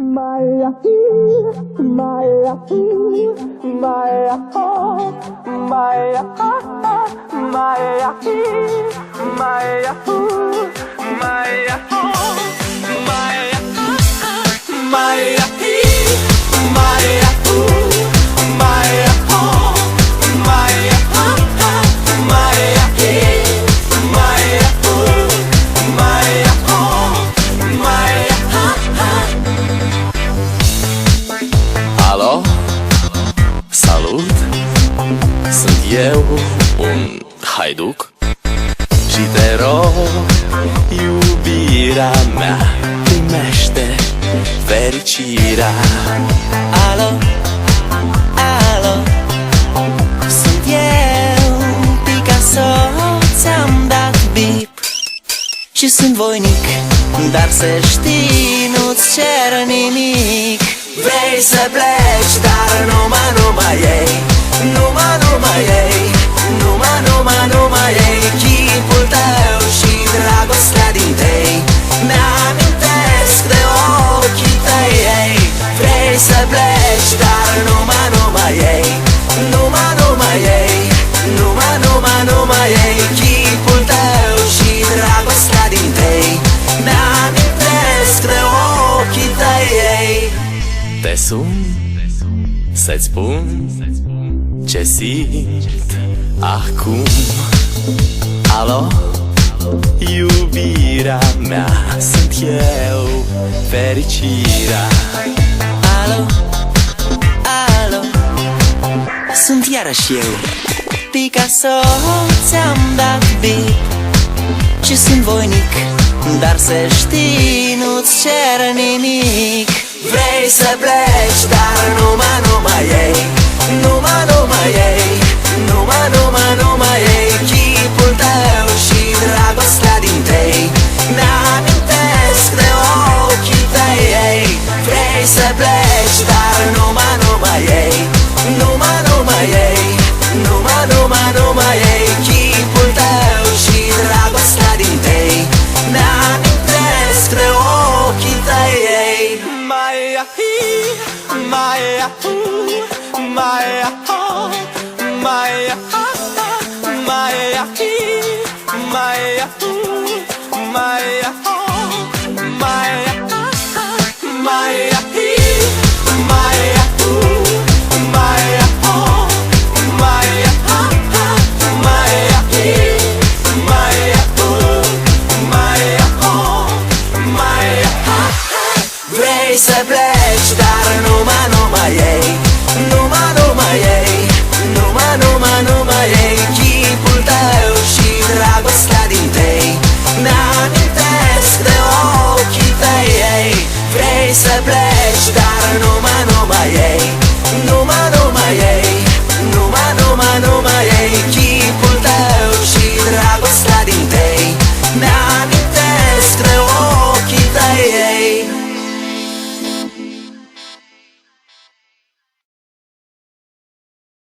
Maya, Maya, Maya, Maya, Maya, Maya, Maya, Alo, salut, sunt eu, un haiduc și te rog, iubirea mea, primește fericirea. Alo, alo, sunt eu, Picasso, ți-am dat bip și sunt voinic, dar să știi, nu-ți cer nimic. Vrei să pleci, dar numai ei, numai ei, numai ei, chipul tău și dragostea din tei mi-amintesc de ochii tăi, ei. Vrei să pleci, dar numai ei, numai ei, numai ei, chipul tău și dragostea din tei mi-amintesc de ochii tăi, ei. Te sun să-ți spun ce simt acum. Alo, iubirea mea, sunt eu, fericirea. Alo, alo, sunt iarăși eu, Picasso, ți-am dat bip și sunt voinic, dar să știi, nu-ți cer nimic. Vrei să pleci, dar numai ei, numai ei, numai ei, chipul tău și dragostea din tei mi-amintesc de ochii tăi, ei. Vrei să pleci, dar numai ei, numai ei, numai ei, chipul tău și dragostea din tei mi-amintesc de ochii tăi, ei. Maya, Maya, Maya, Maya, Maya, Maya, Maya, Maya, Maya, vrei să pleci, dar numai ei, numai ei, numai ei, chipul tău și dragostea din tei mi-amintesc de ochii tăi, ei. Vrei să pleci, dar numai ei,